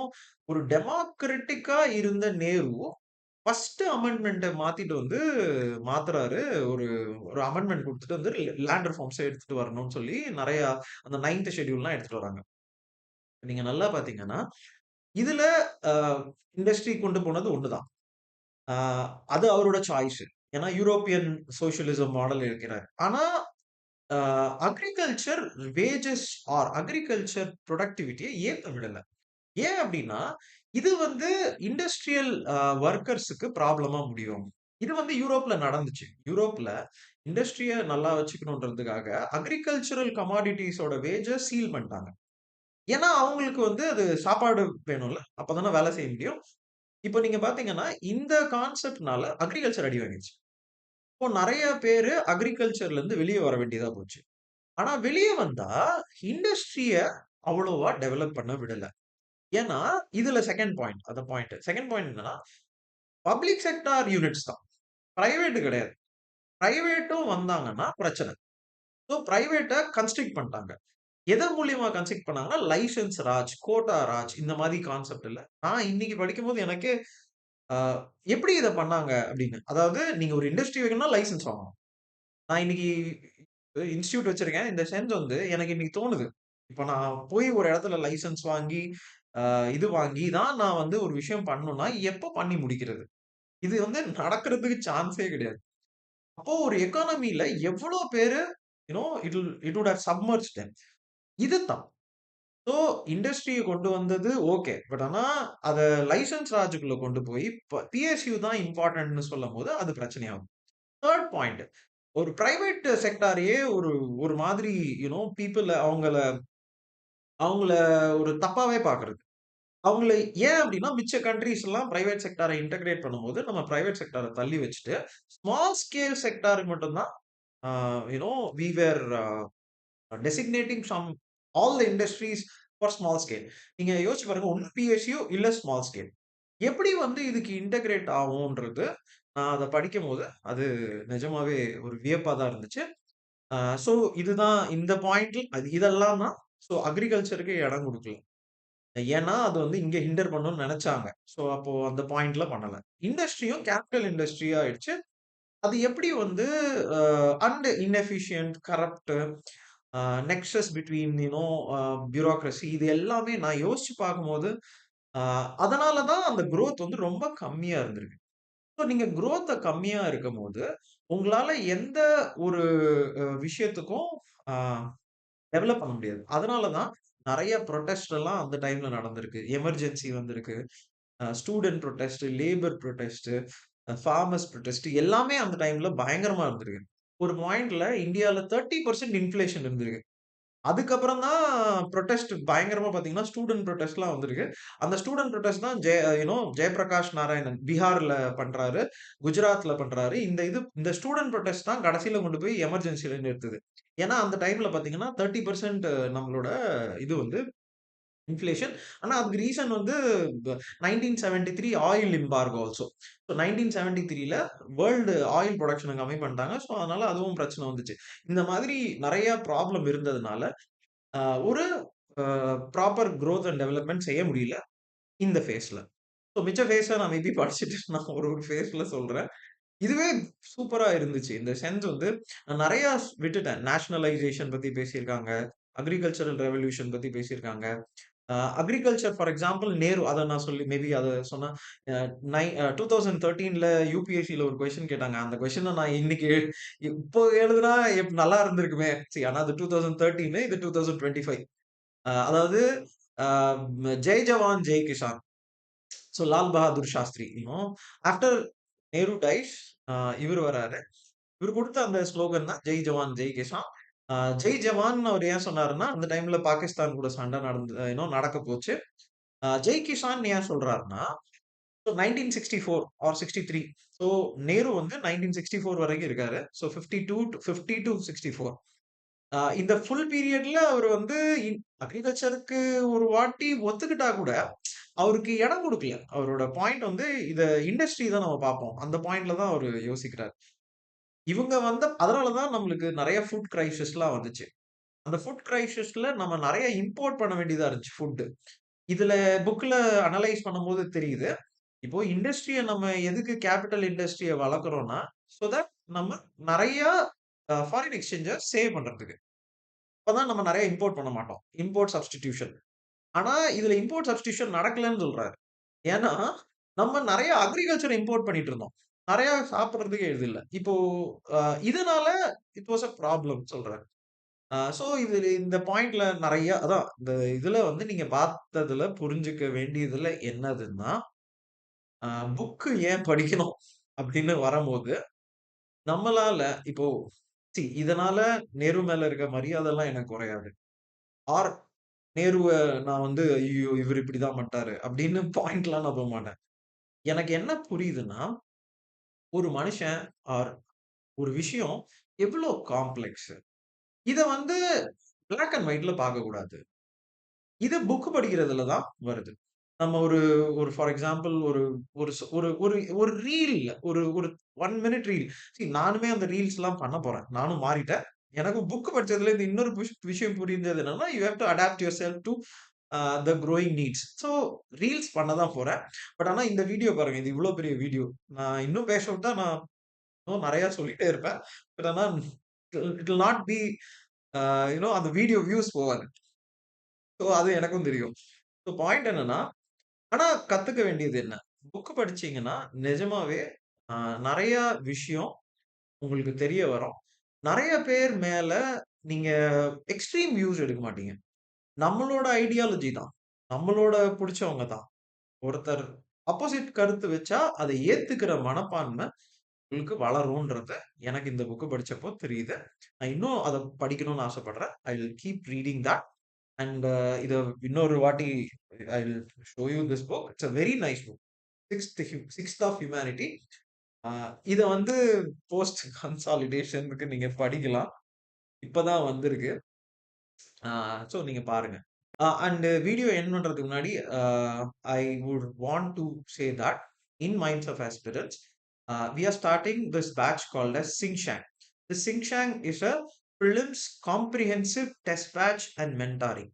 ஒரு டெமோக்ராட்டிக்கா இருந்த நேரு, ஃபர்ஸ்ட் அமெண்ட்மென்ட்ட மாத்திட்டு வந்து மாத்துறாரு. ஒரு ஒரு அமெண்ட்மென்ட் குடுத்துட்டு வந்து லேண்ட் ரிஃபார்ம்ஸ எடுத்துட்டு வரணும்னு சொல்லி நெறைய அந்த 9த் ஷெட்யூல்லாம் எடுத்துட்டு வராங்க. நீங்க நல்லா பார்த்தீங்கன்னா, இதுல அ இண்டஸ்ட்ரி கொண்டு போனது ஒண்ணு தான். ஆ அது அவரோட சாய்ஸ். ஏன்னா யூரோப்பியன் சோஷியலிசம் மாடல் இருக்கிறார். ஆனா அ அக்ரிகல்ச்சர் வேஜஸ் அக்ரிகல்ச்சர் புரொடக்டிவிட்டிய ஏத்த விடல. ஏன் அப்டின்னா, இது வந்து இண்டஸ்ட்ரியல் வொர்க்கர்ஸ்க்கு ப்ராப்ளமா முடியும். இது வந்து யூரோப்ல நடந்துச்சு. யூரோப்ல இண்டஸ்ட்ரிய நல்லா வச்சுக்கணுன்றதுக்காக அக்ரிகல்ச்சரல் கமாடிட்டீஸோட வேஜ சீல் பண்ணிட்டாங்க. ஏன்னா, அவங்களுக்கு வந்து அது சாப்பாடு வேணும்ல. அப்பதானே வேலை செய்ய முடியும். இப்ப நீங்க பார்த்தீங்கன்னா, இந்த கான்செப்ட்னால அக்ரிகல்ச்சர் அடி வாங்கிருச்சு. இப்போ நெறைய பேரு அக்ரிகல்ச்சர்ல இருந்து வெளிய வர வேண்டியதா போச்சு. ஆனா வெளிய வந்தா இண்டஸ்ட்ரிய அவ்வளவா டெவலப் பண்ண விடல. ஏன்னா, இதுல 2ண்ட் பாயிண்ட். அந்த பாயிண்ட். 2ண்ட் பாயிண்ட் என்னன்னா, பப்ளிக் செக்டார் யூனிட்ஸ் தான். பிரைவேட் கிடையாது. பிரைவேட்டும் வந்தாங்கன்னா பிரச்சனை. சோ பிரைவேட்ட கன்ஸ்ட்ரிக்ட் பண்ணிட்டாங்க. எதன் மூலியமா கன்ஸ்ட்ரக்ட் பண்ணாங்கன்னா, லைசென்ஸ் ராஜ், கோட்டா ராஜ் இந்த மாரி கான்செப்ட் இல்ல. நான் இன்னைக்கு படிக்கும்போது எனக்கே அ எப்படி இத பண்ணாங்க அப்படின்னு. அதாவது நீங்க ஒரு இண்டஸ்ட்ரி வைக்கணும்னா லைசென்ஸ் வாங்கணும். நான் இன்னைக்கு இன்ஸ்டிடியூட் வச்சிருக்கேன். இந்த சென்ஸ் வந்து எனக்கு இன்னைக்கு தோணுது. இப்ப நான் போய் ஒரு இடத்துல லைசென்ஸ் வாங்கி, இது வாங்கி தான் நான் வந்து ஒரு விஷயம் பண்ணணும்னா, எப்ப பண்ணி முடிக்கிறது? இது வந்து நடக்கிறதுக்கு சான்ஸே கிடையாது. அப்போ ஒரு எக்கானமில எவ்வளோ பேரு it would have submerged them. இது தான். ஸோ இண்டஸ்ட்ரிய கொண்டு வந்தது ஓகே. பட் ஆனா அத லைசென்ஸ் ராஜுக்குள்ள கொண்டு போய் பிஎஸ்யூ தான் இம்பார்ட்டன்ட்ன்னு சொல்லும்போது அது பிரச்சனையாகும். 3 பாயிண்ட் ஒரு பிரைவேட் செக்டாரையே ஒரு ஒரு மாதிரி பீப்பிள் அவங்கள அவங்கள ஒரு தப்பாவே பார்க்குறது. அவங்கள ஏன் அப்டின்னா, மிச்ச கண்ட்ரீஸ் எல்லாம் பிரைவேட் செக்டார இன்டகிரேட் பண்ணும்போது, நம்ம பிரைவேட் செக்டார தள்ளி வச்சுட்டு, ஸ்மால் ஸ்கேல் செக்டாருக்கு மட்டும் தான் ah you know we were designating from all the industries for small scale. நீங்க யோசிச்சு பாருங்க. ஒண்ணு பிஎஸ்யூ இல்ல ஸ்மால் ஸ்கேல். எப்படி வந்து இதுக்கு இன்டகிரேட் ஆகும்ன்றது, நான் அத படிக்கும்போது, அது நிஜமாவே ஒரு வியப்பா தான் இருந்துச்சு. ஆ சோ இதுதான் இந்த பாயிண்ட்ல இதெல்லாம் தான் அக்ரிகல்ச்சருக்கு இடம் குடுக்கல. ஏன்னா, அது வந்து இங்க ஹிண்டர் பண்ணணும்னு நெனச்சாங்க. அப்போ அந்த பாயிண்ட்ல பண்ணல. இண்டஸ்ட்ரியும் கேப்பிட்டல் இண்டஸ்ட்ரி ஆயிடுச்சு. அது எப்படி வந்து uh inefficient, corrupt, a nexus between a bureaucracy இது எல்லாமே நான் யோசிச்சு பார்க்கும்போது, அ அதனால தான் அந்த குரோத் வந்து ரொம்ப கம்மியா இருந்திருக்கு. நீங்க குரோத்த கம்மியா இருக்கும்போது, உங்களால எந்த ஒரு விஷயத்துக்கும் அ டெவலப் பண்ண முடியாது. அதனால தான் நெறைய புரொட்டஸ்ட் எல்லாம் அந்த டைம்ல நடந்திருக்கு. எமர்ஜென்சி வந்திருக்கு. ஸ்டூடென்ட் புரொடெஸ்ட், லேபர் புரொடெஸ்ட், ஃபார்மர்ஸ் புரொடெஸ்ட் எல்லாமே அந்த டைம்ல பயங்கரமா இருந்திருக்கு. ஒரு பாயிண்ட்ல இந்தியால 30% இன்ஃப்ளேஷன் இருந்திருக்கு. அதுக்கப்புறம் தான் புரொடெஸ்ட் பயங்கரமா பார்த்தீங்கன்னா, ஸ்டூடென்ட் புரொடெஸ்ட்லாம் வந்திருக்கு. அந்த ஸ்டூடென்ட் புரொடெஸ்ட் தான் ஜெயப்பிரகாஷ் நாராயணன் பீகார்ல பண்றாரு, குஜராத்ல பண்றாரு. இந்த ஸ்டூடென்ட் புரொடெஸ்ட் தான் கடைசில கொண்டு போய் எமர்ஜென்சில நிறுத்துது. ஏன்னா, அந்த டைம்ல பார்த்தீங்கன்னா, 30% நம்மளோட இது வந்து இன்ஃப்ளேஷன். ஆனா அதுக்கு ரீசன் வந்து 1973 ஆயில் எம்பார்கோ ஆல்சோ. 1973ல வேர்ல்டு ஆயில் புரொடக்ஷன கம்மி பண்ணிட்டாங்க. அதனால அதுவும் பிரச்சனை வந்துச்சு. இந்த மாதிரி நெறைய ப்ராப்ளம் இருந்ததுனால, அ ஒரு ப்ராப்பர் குரோத் அண்ட் டெவலப்மென்ட் செய்ய முடியல இந்த ஃபேஸ்ல. மிச்ச ஃபேஸ நான் மேபி படிச்சுட்டு நான் ஒரு ஒரு ஃபேஸ்ல சொல்றேன். இதுவே சூப்பரா இருந்துச்சு. இந்த சென்ஸ் வந்து நான் நெறைய விட்டுட்டேன். நேஷனலைசேஷன் பத்தி பேசியிருக்காங்க. அக்ரிகல்ச்சரல் ரெவல்யூஷன் பத்தி பேசியிருக்காங்க. அக்ரிகல்ச்சர் ஃபார் எக்ஸாம்பிள் நேரு அத நான் சொல்லி மேபி அத சொன்னா, அ 2013ல யுபிஎஸ்சில ஒரு கொஸ்டின் கேட்டாங்க. அந்த கொஸ்டின நான் இன்னைக்கு இப்போ எழுதுனா நல்லா இருந்திருக்குமே! ஆனா அது 2013 இது 2025. அதாவது அ ஜெய் ஜவான் ஜெய் கிசான். லால் பகதூர் சாஸ்திரி ஆஃப்டர் நேரு டைஸ் அ இவரு வராரு. இவரு குடுத்த அந்த ஸ்லோகன் தான் ஜெய் ஜவான் ஜெய் கிசான். அ ஜெய் ஜவான் அவரு ஏன் சொன்னாருன்னா, அந்த டைம்ல பாகிஸ்தான் கூட சண்டை நடக்க போச்சு. ஜெய் கிஷான் ஏன் சொல்றாருன்னா, 1964 ஆர் 63 ஸோ நேரு வந்து 1964 வரைக்கும் இருக்காரு. 52 டூ 64 இந்த ஃபுல் பீரியட்ல அவரு வந்து அக்ரிகல்ச்சருக்கு ஒரு வாட்டி ஒத்துக்கிட்டா கூட, அவருக்கு இடம் குடுக்கல. அவரோட பாயிண்ட் வந்து இத இண்டஸ்ட்ரி தான் நம்ம பார்ப்போம். அந்த பாயிண்ட்ல தான் அவரு யோசிக்கிறாரு. இவங்க அதனால தான் நம்மளுக்கு நெறைய ஃபுட் கிரைசிஸ்லாம் வந்துச்சு. அந்த ஃபுட் கிரைசிஸ்ல நம்ம நெறைய இம்போர்ட் பண்ண வேண்டியதா இருந்துச்சு ஃபுட். இதுல புக்ல அனலைஸ் பண்ணும்போது தெரியுது. இப்போ இண்டஸ்ட்ரிய நம்ம எதுக்கு கேப்பிட்டல் இண்டஸ்ட்ரிய வளர்க்குறோம்னா, தட் நம்ம நெறைய ஃபாரின் எக்ஸ்சேஞ்ச சேவ் பண்றதுக்கு. அப்பதான் நம்ம நெறைய இம்போர்ட் பண்ண மாட்டோம். Import substitution. ஆனா, இதுல இம்போர்ட் சப்ஸ்டிடியூஷன் நடக்கலன்னு சொல்றாரு. ஏன்னா, நம்ம நெறைய அக்ரிகல்ச்சர் இம்போர்ட் பண்ணிட்டு இருந்தோம். நெறைய சாப்பிடுறதுக்கு இது இல்ல. இப்போ அ இதனால இட் வாஸ் ப்ராப்ளம் சொல்றாரு. இது இந்த பாயிண்ட்ல நெறைய அதான் இந்த இதுல வந்து நீங்க பார்த்ததுல புரிஞ்சுக்க வேண்டியதுல என்னதுன்னா, அ புக் ஏன் படிக்கணும் அப்படின்னு வரம்போது, நம்மளால இப்போ இதனால நேரு மேல இருக்க மரியாதைலாம் எனக்கு குறையாது. ஆர் நேருவ நான் வந்து ஐய்யயோ! இவரு இப்படிதான் பண்ணிட்டாரு அப்படின்னு பாயிண்ட்லாம் நான் போமாட்டேன். எனக்கு என்ன புரியுதுன்னா, ஒரு மனுஷன் ஆர் ஒரு விஷயம் எவ்ளோ காம்ப்ளக்ஸ். இத வந்து பிளாக் அண்ட் ஒயிட்ல பார்க்கக்கூடாது. இது புக் படிக்கிறதுல தான் வருது. நம்ம ஒரு ஒரு ஃபார் எக்ஸாம்பிள் ஒரு ஒரு ஸ் ஒரு ஒரு ஒரு ரீல் ஒரு ஒரு 1 மினிட் ரீல். நானுமே அந்த ரீல்ஸ்லாம் பண்ண போறேன். நானும் மாறிட்டேன். எனக்கு புக் படிச்சதுல இந்த இன்னொரு விஷயம் புரிஞ்சது என்னன்னா, you have to adapt your self to the growing needs. Reels பண்ண தான் போறேன். பட் ஆனா இந்த வீடியோ பாருங்க. இது இவ்ளோ பெரிய வீடியோ. நான் இன்னும் பேச விட்டா நான் இன்னும் நெறைய சொல்லிட்டே இருப்பேன். பட் ஆனா இட் வில் நாட் பி அந்த வீடியோ வியூஸ் போவாது. அது எனக்கும் தெரியும். ஸோ பாயிண்ட் என்னன்னா, ஆனா கத்துக்க வேண்டியது என்ன? புக் படிச்சீங்கன்னா, நிஜமாவே அ நெறைய விஷயம் உங்களுக்கு தெரிய வரும். நெறைய பேர் மேல நீங்க எக்ஸ்ட்ரீம் வியூஸ் எடுக்க மாட்டீங்க. நம்மளோட ஐடியாலஜி தான். நம்மளோட புடிச்சவங்க தான். ஒருத்தர் ஆப்போசிட் கருத்து வச்சா, அத ஏத்துக்கிற மனப்பான்மை உங்களுக்கு வளரும்ன்றது எனக்கு இந்த புக் படிச்சப்போ தெரியுது. நான் இன்னும் அத படிக்கணும்னு ஆசைப்படுறேன். I will keep reading that. And இத இன்னொரு வாட்டி I will show you this book. It's a very nice book. Sixth of humanity. அ இத வந்து போஸ்ட் கன்சாலிடேஷனுக்கு நீங்க படிக்கலாம். இப்பதான் வந்திருக்கு. ஆ ஸோ நீங்க பாருங்க. அண்ட் வீடியோ எண்ட் பண்றதுக்கு முன்னாடி I would want to say that in minds of aspirants we are starting this batch called as Xingshang. The Xingshang is a prelims comprehensive test batch and mentoring.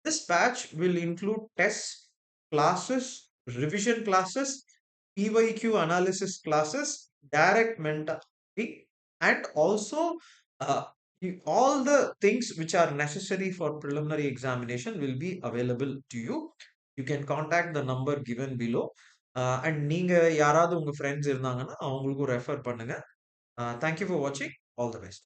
This batch will include tests, classes, revision classes, PYQ analysis classes, direct mentoring, and also uh, all the things which are necessary for preliminary examination will be available to you. You can contact the number given below. And நீங்க யாராவது உங்க ஃப்ரெண்ட்ஸ் இருந்தாங்கன்னா அவங்களுக்கும் ரெஃபர் பண்ணுங்க. Thank you for watching. All the best.